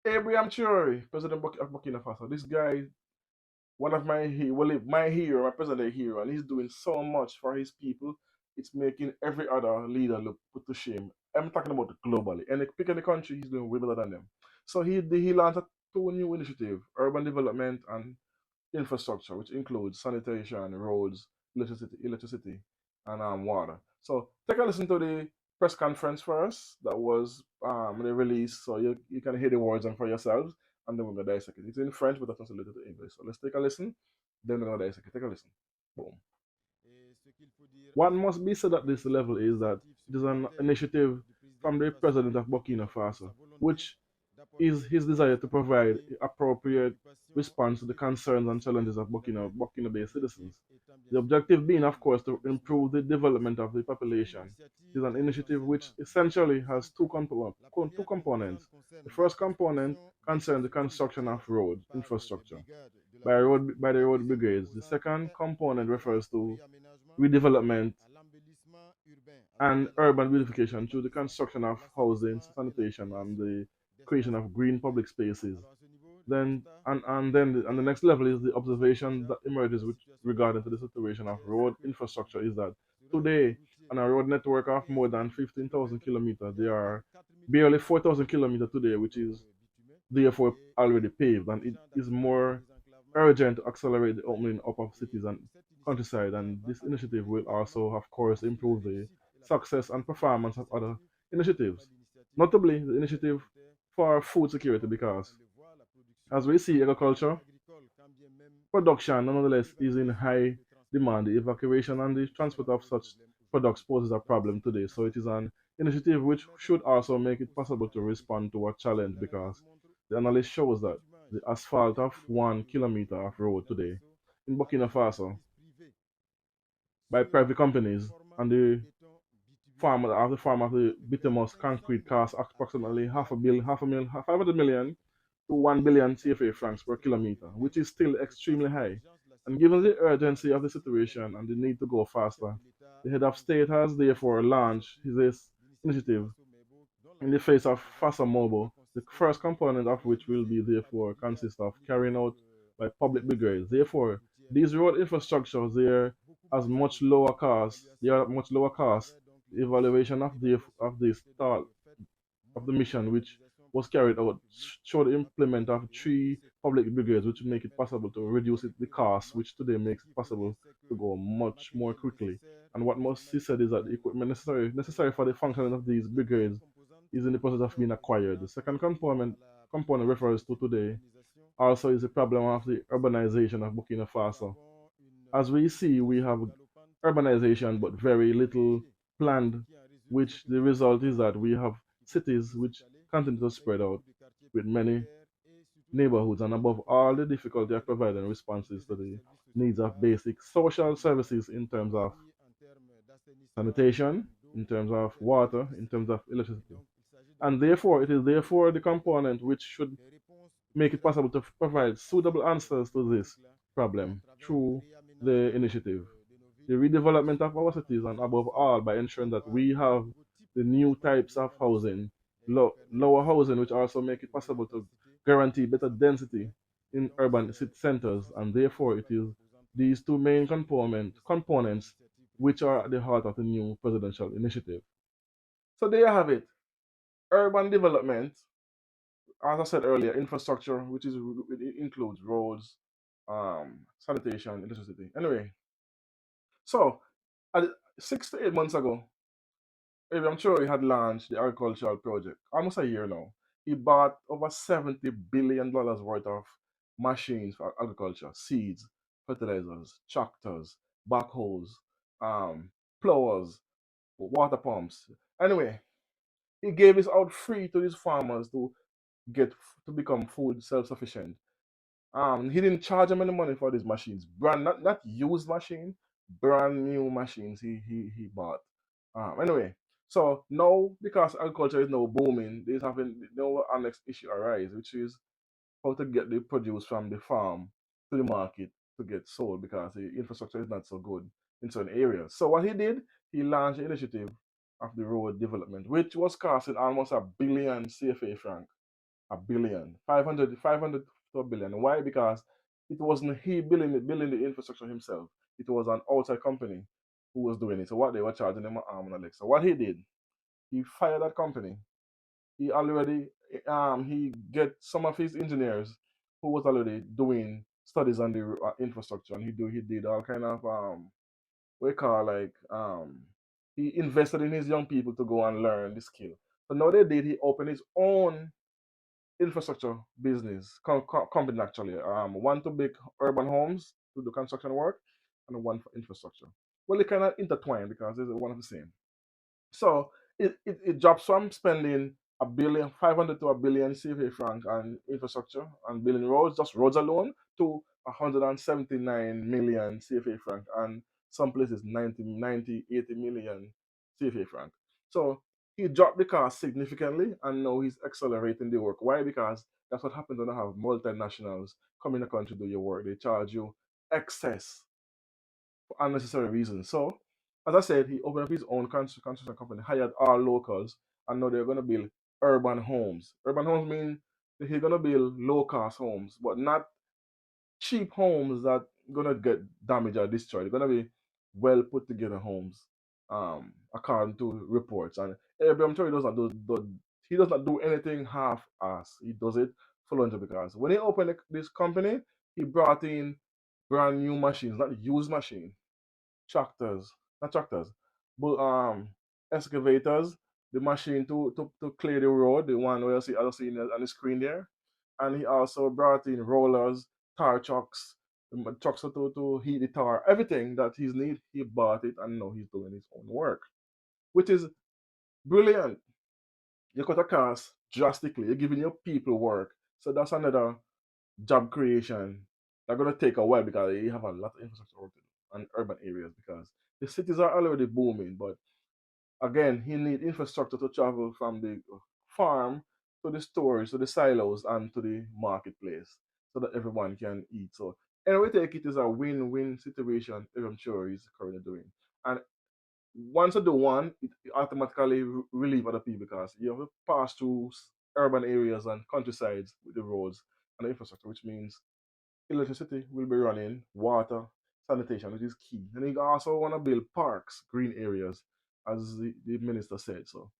Ibrahim Traore, President of Burkina Faso. This guy, one of my hero, my president hero, and he's doing so much for his people. It's making every other leader look put to shame. I'm talking about globally. And pick any country, he's doing way better than them. So he launched two new initiatives: urban development and infrastructure, which includes sanitation, roads, electricity, and water. So take a listen to the press conference for us that was the release, so you can hear the words and for yourselves, and then we're gonna dissect it. It's in French, but that's translated to English. So let's take a listen. Then we're gonna dissect it. Take a listen. Boom. What must be said at this level is that it is an initiative from the president of Burkina Faso, which is his desire to provide appropriate response to the concerns and challenges of Burkina Bay citizens. The objective being, of course, to improve the development of the population. It is an initiative which essentially has two components. The first component concerns the construction of road infrastructure by the road brigades. The second component refers to redevelopment and urban beautification through the construction of housing, sanitation, and the creation of green public spaces. And the next level is the observation that emerges with regarding to the situation of road infrastructure is that today on a road network of more than 15,000 kilometers, there are barely 4,000 kilometers today, which is therefore already paved, and it is more urgent to accelerate the opening up of cities and countryside. And this initiative will also, of course, improve the success and performance of other initiatives, notably the initiative for food security, because as we see, agriculture production nonetheless is in high demand. The evacuation and the transport of such products poses a problem today. So it is an initiative which should also make it possible to respond to a challenge, because the analysis shows that the asphalt of 1 kilometer of road today in Burkina Faso by private companies, and the farm of the bituminous concrete costs approximately half a million, 500 million to 1 billion CFA francs per kilometer, which is still extremely high. And given the urgency of the situation and the need to go faster, the head of state has therefore launched his initiative in the face of Faso Mebo, the first component of which will be therefore consist of carrying out by public brigades. Therefore, these road infrastructures they are much lower cost. The evaluation of the start of the mission, which was carried out, showed the implement of three public brigades, which make it possible to reduce the cost, which today makes it possible to go much more quickly. And what must be said is that the equipment necessary for the functioning of these brigades is in the process of being acquired. The second component refers to today also is the problem of the urbanization of Burkina Faso. As we see, we have urbanization but very little planned, which the result is that we have cities which continue to spread out with many neighborhoods, and above all, the difficulty of providing responses to the needs of basic social services in terms of sanitation, in terms of water, in terms of electricity. And therefore, it is therefore the component which should make it possible to provide suitable answers to this problem through the initiative. The redevelopment of our cities, and above all, by ensuring that we have the new types of housing, lower housing, which also make it possible to guarantee better density in urban city centers. And therefore, it is these two main components which are at the heart of the new presidential initiative. So there you have it. Urban development, as I said earlier, infrastructure, it includes roads, sanitation, electricity. Anyway, so at 6 to 8 months ago, I'm sure he had launched the agricultural project. Almost a year now. He bought over $70 billion worth of machines for agriculture, seeds, fertilizers, tractors, backhoes, um, plowers, water pumps. Anyway, he gave this out free to these farmers get to become food self-sufficient. He didn't charge them any money for these machines. Not used machine, brand new machines he bought. Anyway, so now because agriculture is now booming, there's having no our next issue arise, which is how to get the produce from the farm to the market to get sold, because the infrastructure is not so good in certain areas. So what he did, he launched an initiative of the road development, which was costing almost a billion CFA franc. a billion, 500 to a billion. Why? Because it wasn't he building the infrastructure himself. It was an outside company who was doing it. So what they were charging him an arm and a leg. So what he did, he fired that company. He already he get some of his engineers who was already doing studies on the infrastructure, and he did all kind of what you call like he invested in his young people to go and learn the skill. So now they did he opened his own infrastructure business company actually. One to big urban homes to do construction work, and one for infrastructure. Well, they kind of intertwine because they're one of the same. So it drops from spending a billion, 500 to a billion CFA franc on infrastructure and building roads, just roads alone, to 179 million CFA franc and some places 80 million CFA franc. So he dropped the cost significantly and now he's accelerating the work. Why? Because that's what happens when you have multinationals come in the country to do your work. They charge you excess for unnecessary reasons. So, as I said, he opened up his own construction company, hired all locals, and now they're going to build urban homes. Urban homes mean that he's going to build low cost homes, but not cheap homes that going to get damaged or destroyed. They're going to be well put together homes, according to reports. And Abraham Traore he does not do anything half ass. He does it full on because when he opened this company, he brought in brand new machines, not used machines tractors, not tractors, but excavators, the machine to clear the road, the one where you see I see on the screen there. And he also brought in rollers, tar trucks, trucks to heat the tar, everything that he's need, he bought it and now he's doing his own work. Which is brilliant. You cut the cost drastically, you're giving your people work. So that's another job creation. They're gonna take a while because you have a lot of infrastructure work to do on urban areas because the cities are already booming. But again, he need infrastructure to travel from the farm to the stores, to the silos, and to the marketplace, so that everyone can eat. So anyway, take it is a win-win situation. I'm sure he's currently doing. And once you do one, it automatically relieve other people because you have to pass through urban areas and countrysides with the roads and the infrastructure, which means electricity will be running, water, sanitation, which is key. And you also want to build parks, green areas, as the minister said. So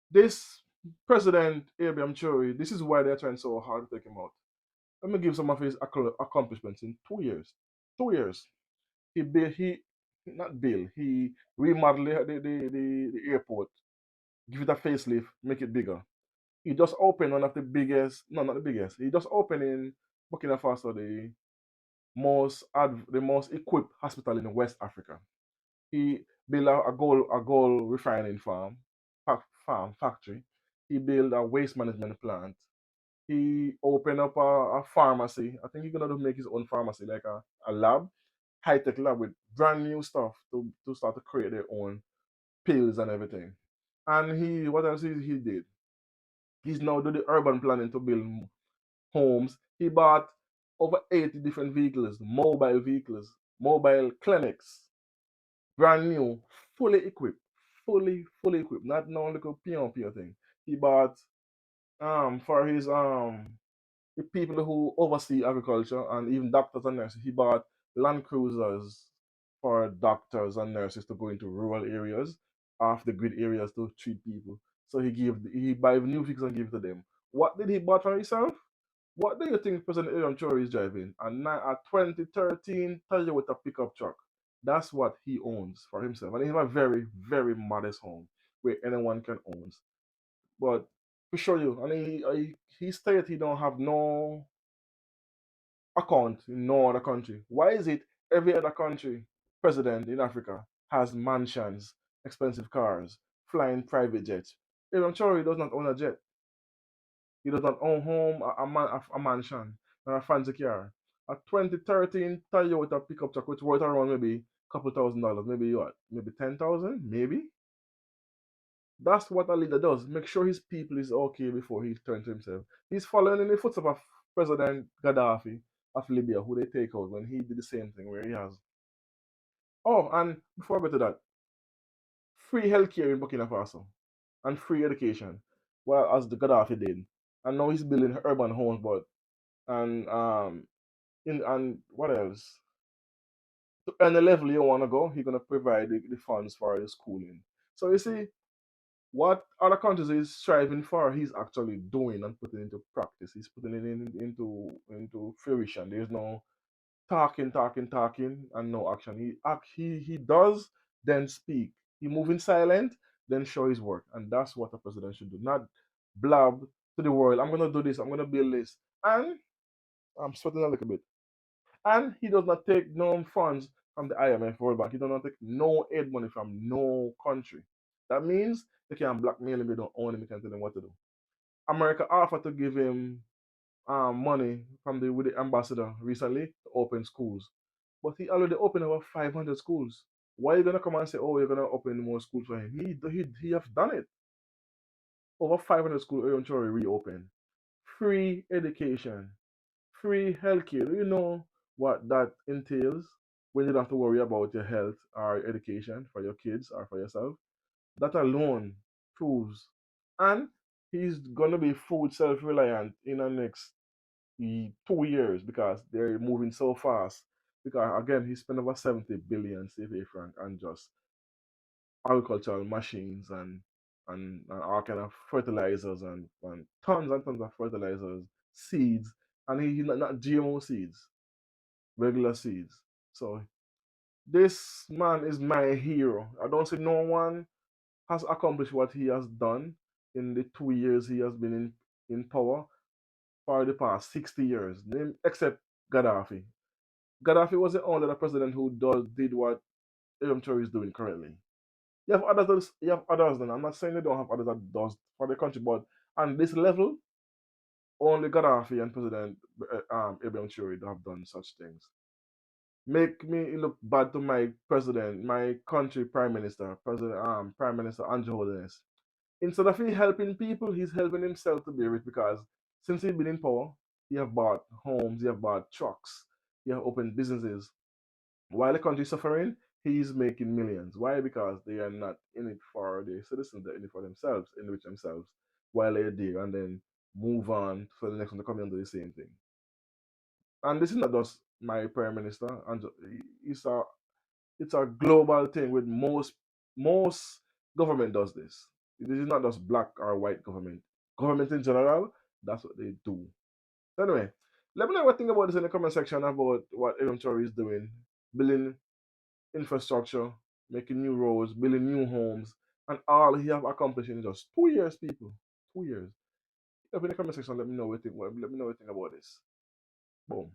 this President Abraham Traore, this is why they're trying so hard to take him out. Let me give some of his accomplishments in 2 years. 2 years. He not build, he remodeled the airport, give it a facelift, make it bigger. He just opened one of the biggest, no, not the biggest. He just opened in Burkina Faso the most equipped hospital in West Africa. He built a gold refining farm factory. He built a waste management plant. He opened up a pharmacy. I think he's gonna make his own pharmacy, like a lab, high tech lab with brand new stuff to start to create their own pills and everything. And he what else he did? He's now doing the urban planning to build homes. He bought over 80 different vehicles, mobile clinics, brand new, fully equipped, fully equipped, not no little peon thing. He bought for his the people who oversee agriculture and even doctors and nurses. He bought land cruisers for doctors and nurses to go into rural areas, off the grid areas to treat people. So he buy new vehicles and give to them. What did he buy for himself? What do you think President Iram Traore is driving? A 2013 Toyota pickup truck. That's what he owns for himself. And he has a very, very modest home where anyone can own. But to show you, and he stated he don't have no account in no other country. Why is it every other country president in Africa has mansions, expensive cars, flying private jets? Iram Traore does not own a jet. He does not own home, a mansion, or a fancy car. A 2013 Toyota pickup truck, which worth around maybe a couple $1,000, maybe what? Maybe 10,000, maybe. That's what a leader does. Make sure his people is okay before he turns to himself. He's following in the footsteps of President Gaddafi of Libya, who they take out when he did the same thing where he has. Oh, and before I go to that, free healthcare in Burkina Faso and free education, well as the Gaddafi did. And now he's building urban homes, but and and what else? To any level you want to go, he's gonna provide the funds for your schooling. So you see, what other countries is striving for, he's actually doing and putting into practice. He's putting it into fruition. There's no talking, talking, talking, and no action. He does, then speak. He move in silent, then show his work, and that's what a president should do. Not blab to the world. I'm gonna do this. I'm gonna build this, and I'm sweating a little bit. And he does not take no funds from the IMF World Bank. He does not take no aid money from no country. That means they can blackmail him. They don't own him. They can tell him what to do. America offered to give him money from the with the ambassador recently to open schools, but he already opened over 500 schools. Why are you gonna come and say, "Oh, you're gonna open more schools for him"? He have done it. Over 500 schools. Ibrahim Traore reopened. Free education, free healthcare. Do you know what that entails? When you don't have to worry about your health or education for your kids or for yourself. That alone proves. And he's gonna be food self-reliant in the next 2 years because they're moving so fast. Because again, he spent over 70 billion CFA franc on just agricultural machines and all kind of fertilizers and tons of fertilizers, seeds, and he not GMO seeds, regular seeds. So this man is my hero. I don't see no one has accomplished what he has done in the 2 years he has been in power for the past 60 years, except Gaddafi. Gaddafi was the only other president who did what Ibrahim Traore is doing currently. You have others. You have others. Then I'm not saying they don't have others that does for the country, but on this level, only Gaddafi and President Ibrahim Traore have done such things. Make me look bad to my president, my country prime minister, Prime Minister Andrew Holness. Instead of he helping people, he's helping himself to be rich because since he's been in power, he have bought homes, he have bought trucks, he have opened businesses. While the country is suffering, he's making millions. Why? Because they are not in it for the citizens, they're in it for themselves, enrich themselves while they're there and then move on for the next one to come and do the same thing. And this is not just my prime minister, and it's a global thing with most government does this. This is not just black or white government. Government in general, that's what they do. So anyway, let me know what you think about this in the comment section about what Aaron Torrey is doing, building infrastructure, making new roads, building new homes, and all he have accomplished in just 2 years, people. 2 years. Up in the comment section, let me know what you think. Let me know what you think about this. Boom.